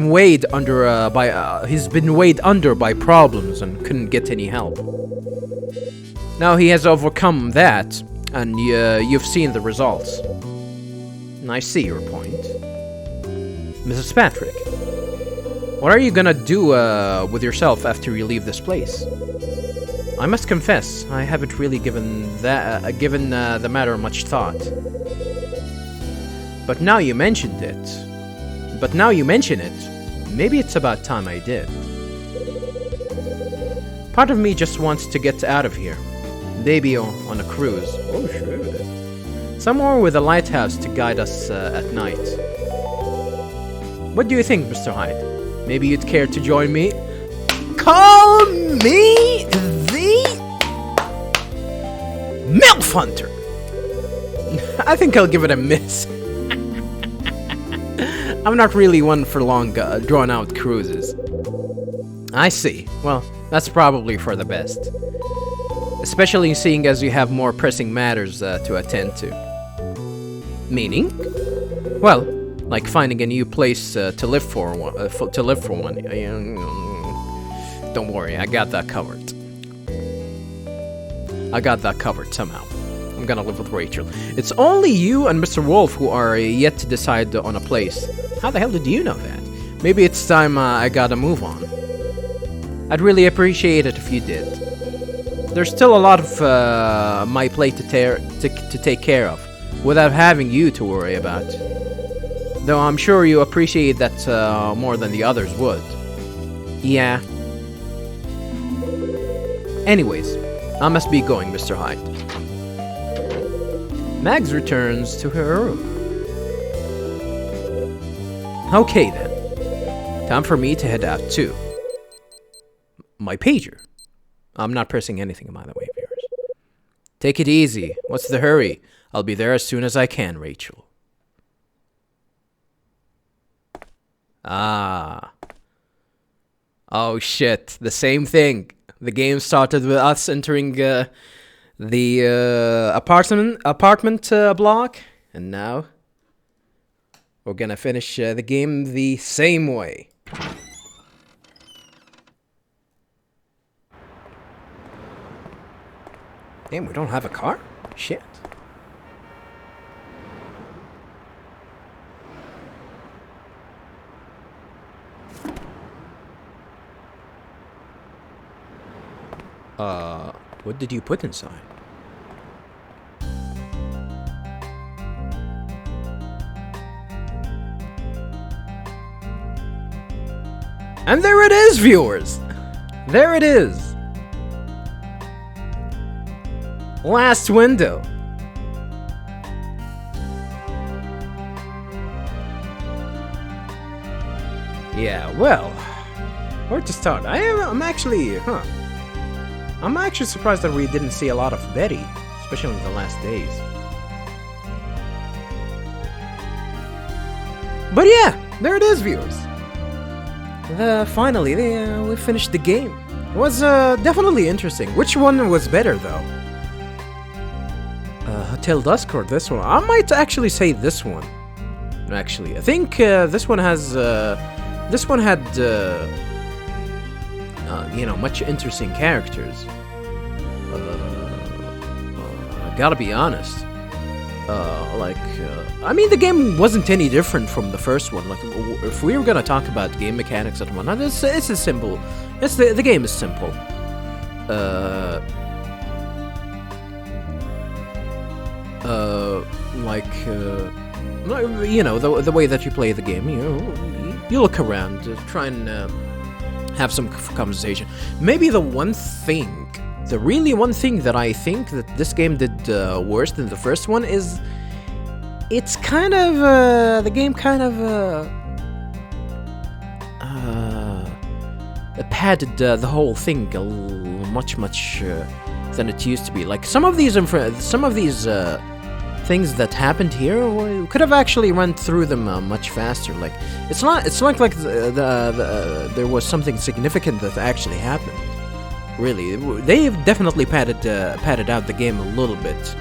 weighed under by problems and couldn't get any help. Now he has overcome that, and you've seen the results. I see your point. Mrs. Patrick, what are you gonna do with yourself after you leave this place? I must confess, I haven't really given the matter much thought. But now you mention it, maybe it's about time I did. Part of me just wants to get out of here. Maybe on a cruise. Oh, sure. Somewhere with a lighthouse to guide us at night. What do you think, Mr. Hyde? Maybe you'd care to join me? Call me the MILF Hunter! I think I'll give it a miss. I'm not really one for long, drawn-out cruises. I see. Well, that's probably for the best. Especially seeing as you have more pressing matters to attend to. Meaning? Well, like finding a new place to live for one. Don't worry, I got that covered. Somehow. I'm gonna live with Rachel. It's only you and Mr. Wolf who are yet to decide on a place. How the hell did you know that? Maybe it's time I gotta move on. I'd really appreciate it if you did. There's still a lot of my plate to take care of, without having you to worry about. Though I'm sure you appreciate that more than the others would. Yeah. Anyways, I must be going, Mr. Hyde. Mags returns to her room. Okay then. Time for me to head out too. My pager. I'm not pressing anything, by the way, viewers. Take it easy. What's the hurry? I'll be there as soon as I can, Rachel. Ah. Oh shit. The same thing. The game started with us entering the apartment block, and now we're gonna finish the game the same way. Damn, we don't have a car? Shit. What did you put inside? And there it is, viewers! There it is! Last window. Yeah, well, where to start? I'm actually surprised that we didn't see a lot of Betty, especially in the last days. But yeah, there it is, viewers. Finally, we finished the game. It was definitely interesting. Which one was better, though? Hotel Dusk or this one? I might actually say this one. Actually, I think this one has. This one had, much interesting characters. I gotta be honest. I mean, the game wasn't any different from the first one. Like, if we were gonna talk about game mechanics and whatnot, it's a simple. The game is simple. You know, the way that you play the game. You look around, try and have some conversation. Maybe the one thing that I think that this game did worse than the first one is it's kind of the game kind of padded the whole thing much than it used to be. Like some of these things that happened here, we could have actually run through them much faster. Like it's not like there was something significant that actually happened. Really, they've definitely padded out the game a little bit,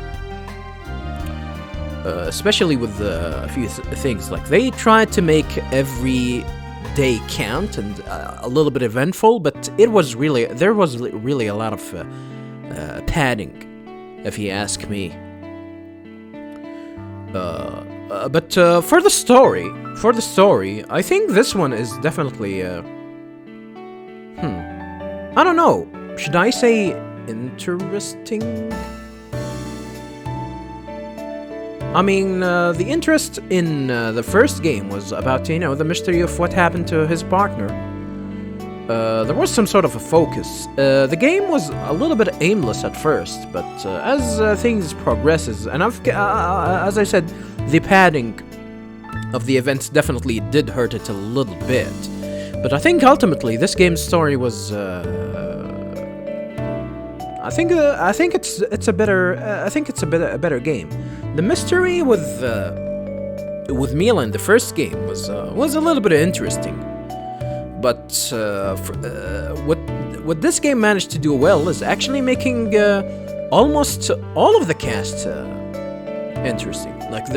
especially with a few things. Like they tried to make every day count and a little bit eventful, but there was really a lot of padding, if you ask me. But for the story, I think this one is definitely I don't know. Should I say interesting? I mean, the interest in the first game was about, the mystery of what happened to his partner. There was some sort of a focus. The game was a little bit aimless at first, but as things progresses, and as I said, the padding of the events definitely did hurt it a little bit. But I think ultimately this game's story was. I think it's a better game. The mystery with Mila in the first game was a little bit interesting, but what this game managed to do well is actually making almost all of the cast interesting. Like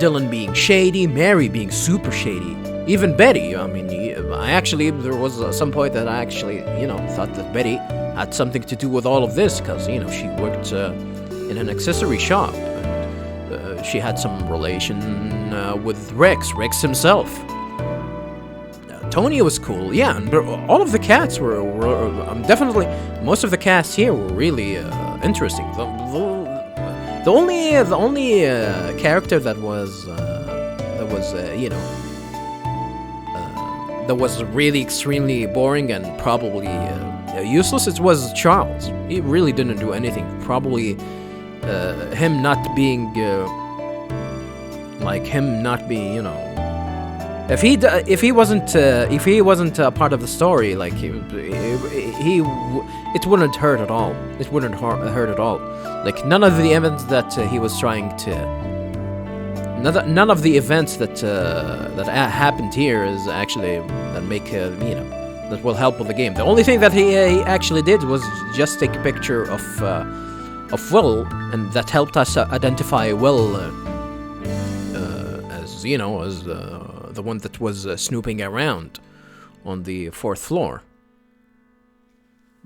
Dylan being shady, Mary being super shady, even Betty. I mean, there was some point that I actually thought that Betty had something to do with all of this, because she worked in an accessory shop, and she had some relation with Rex himself. Tony was cool, yeah, and all of the cats were definitely, most of the cast here were really interesting. The only character that was really extremely boring and probably useless, it was Charles. He really didn't do anything. Probably him not being if he wasn't a part of the story, like it wouldn't hurt at all. It wouldn't hurt at all. Like none of the events that he was trying to. None of the events that happened here is actually that make that will help with the game. The only thing that he actually did was just take a picture of Will, and that helped us identify Will as the one that was snooping around on the 4th floor.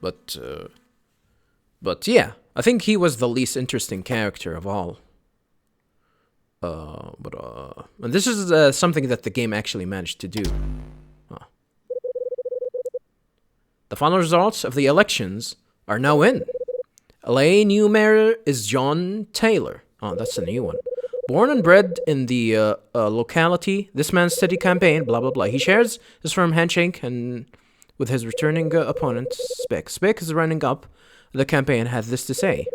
But yeah, I think he was the least interesting character of all. And this is something that the game actually managed to do. The final results of the elections are now in. LA new mayor is John Taylor. Oh, that's a new one. Born and bred in the locality, this man's steady campaign, blah, blah, blah. He shares his firm handshake and with his returning opponent, Spick. Spick is running up the campaign, had this to say.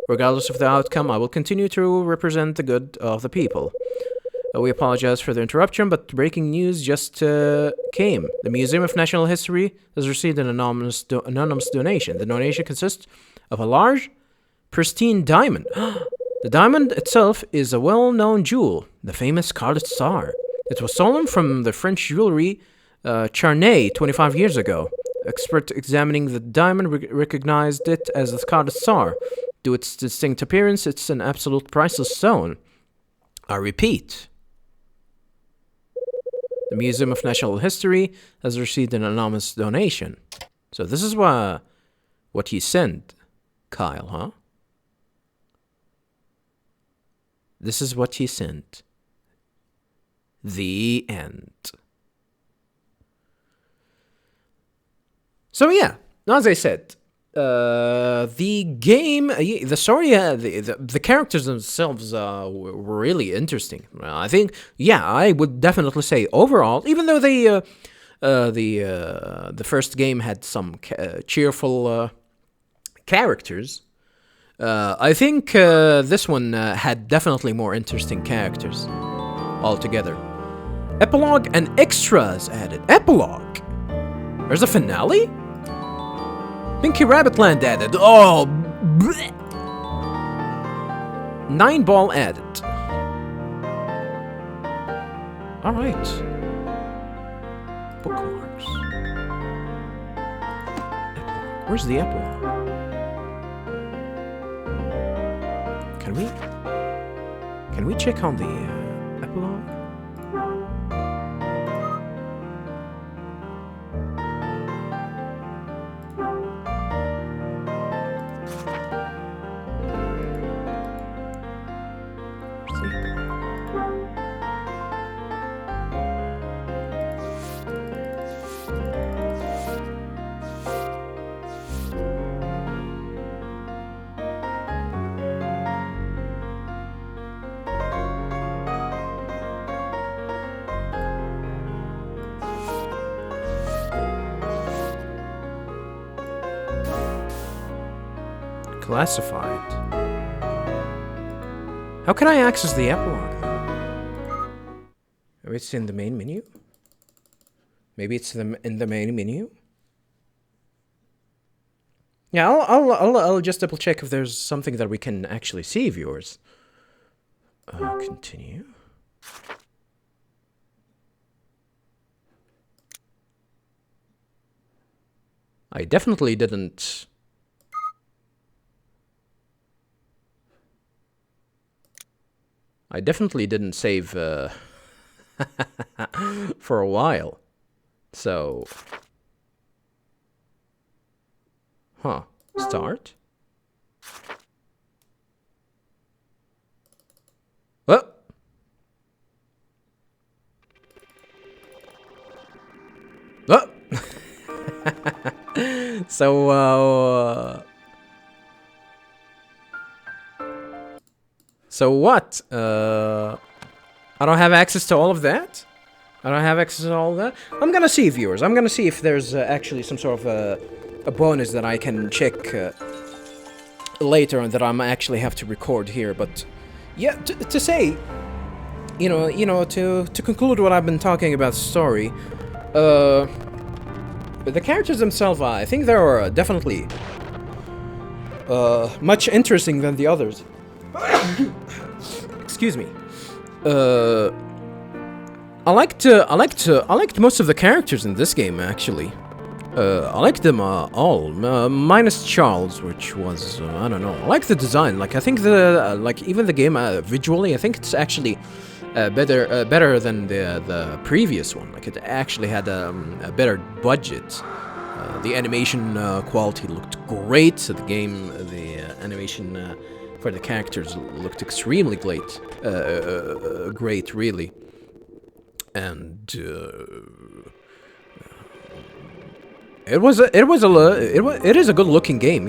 Regardless of the outcome, I will continue to represent the good of the people. We apologize for the interruption, but breaking news just came. The Museum of National History has received an anonymous donation. The donation consists of a large, pristine diamond. The diamond itself is a well-known jewel, the famous Scarlet Star. It was stolen from the French jewelry Charnay 25 years ago. Expert examining the diamond recognized it as the Scarlet Star. Due to its distinct appearance, it's an absolute priceless stone. I repeat. The Museum of National History has received an anonymous donation. So this is what he sent, Kyle, huh? This is what he sent. The end. So yeah, as I said, the game, the story, the characters themselves were really interesting. I think, yeah, I would definitely say overall, even though the first game had some cheerful characters, I think this one had definitely more interesting characters altogether. Epilogue and extras added. Epilogue? There's a finale? Pinky Rabbit Land added. Oh, bleh. 9 ball added. Alright. Bookmarks. Epilogue. Where's the epilogue? Can we check on the epilogue? Classified. How can I access the epilogue? Oh, it's in the main menu? Maybe it's in the main menu? Yeah, I'll just double check if there's something that we can actually see, viewers. Continue. I definitely didn't save for a while. So, start. Oh. Oh. So what? I don't have access to all of that? I'm gonna see, viewers. I'm gonna see if there's actually some sort of a bonus that I can check later and that I actually have to record here. But yeah, to say, to conclude what I've been talking about the story, the characters themselves, I think they are definitely much interesting than the others. Excuse me. I liked most of the characters in this game, actually. I liked them all, minus Charles, which was I don't know. I like the design. Like I think even the game visually, I think it's actually better than the previous one. Like it actually had a better budget. The animation quality looked great. So the animation for the characters looked extremely great, really. And it is a good looking game,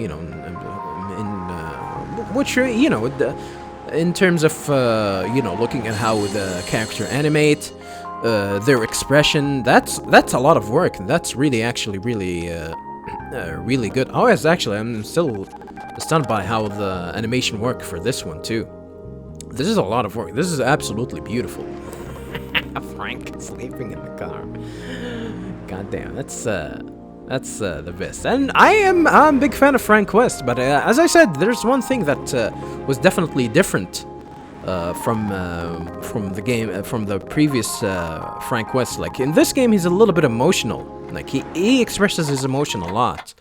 which in terms of looking at how the character animate, their expression, that's a lot of work, and that's really really good. Oh yes, actually I'm still stunned by how the animation worked for this one too. This is a lot of work. This is absolutely beautiful. Frank sleeping in the car. God damn, that's the best. And I'm a big fan of Frank West, but as I said, there's one thing that was definitely different from the game, from the previous Frank West. Like in this game, he's a little bit emotional. Like he expresses his emotion a lot,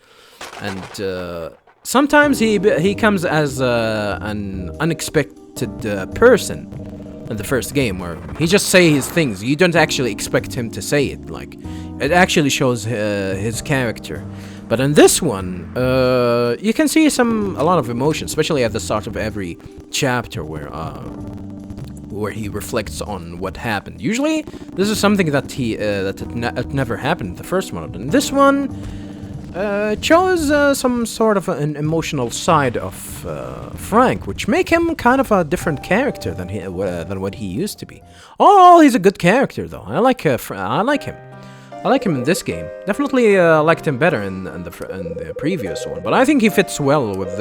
and sometimes he comes as an unexpected person. In the first game, where he just say his things, you don't actually expect him to say it. Like it actually shows his character. But in this one, you can see a lot of emotion, especially at the start of every chapter, where where he reflects on what happened. Usually, this is something that it never happened in the first one. And this one chose some sort of an emotional side of Frank, which make him kind of a different character than what he used to be. Oh, he's a good character though. I like him. I like him in this game. Definitely liked him better in the previous one, but I think he fits well with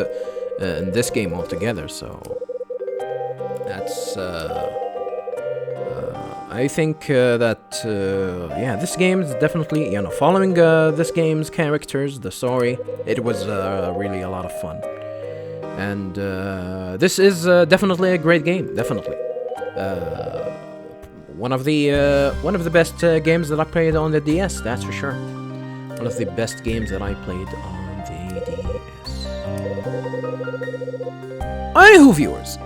in this game altogether. So that's. I think that yeah, this game is definitely, you know, following this game's characters, the story. It was really a lot of fun, and this is definitely a great game. Definitely. One of the best games that I played on the DS, that's for sure. One of the best games that I played on the DS. Anywho, viewers,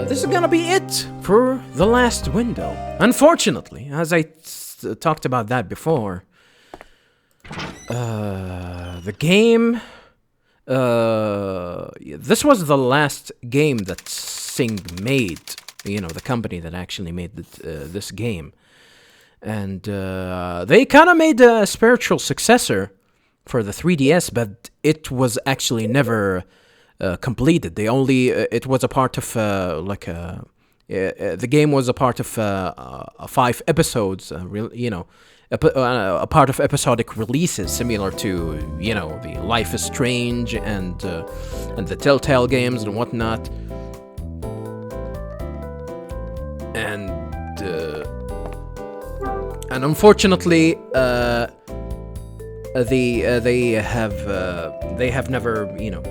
this is gonna be it for The Last Window. Unfortunately, as I talked about that before, the game, this was the last game that Cing made. You know, the company that actually made this game. And they kind of made a spiritual successor for the 3DS, but it was actually never completed. They only, it was a part of, the game was a part of 5 episodes, you know, a part of episodic releases, similar to, you know, the Life is Strange and the Telltale games and whatnot. And unfortunately, they have never, you know,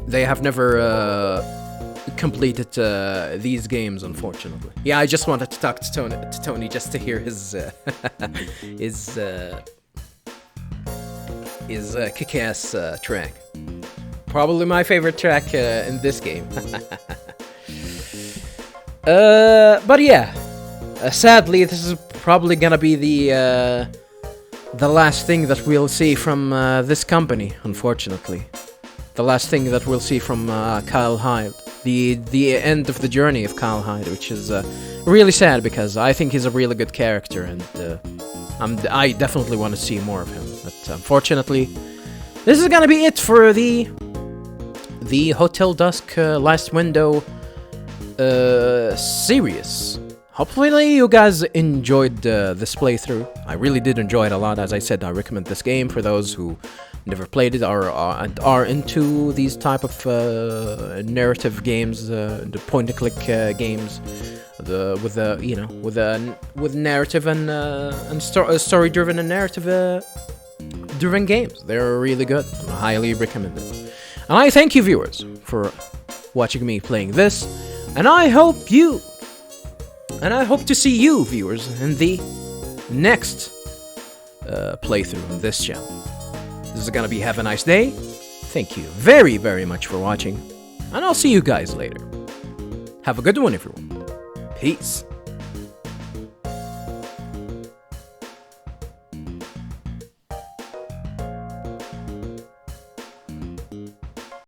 they have never completed these games. Unfortunately, yeah. I just wanted to talk to Tony just to hear his kick-ass track. Probably my favorite track in this game. But yeah, sadly, this is probably gonna be the last thing that we'll see from this company. Unfortunately, the last thing that we'll see from Kyle Hyde, the end of the journey of Kyle Hyde, which is really sad because I think he's a really good character, and I definitely want to see more of him. But unfortunately, this is gonna be it for the Hotel Dusk Last Window series. Hopefully you guys enjoyed this playthrough. I really did enjoy it a lot. As I said, I recommend this game for those who never played it or are into these type of narrative games, the point-and-click games, with narrative and story-driven and narrative-driven games. They're really good. I highly recommend it. And I thank you, viewers, for watching me playing this. And I hope to see you, viewers, in the next playthrough on this channel. This is gonna be Have a Nice Day. Thank you very, very much for watching, and I'll see you guys later. Have a good one, everyone. Peace.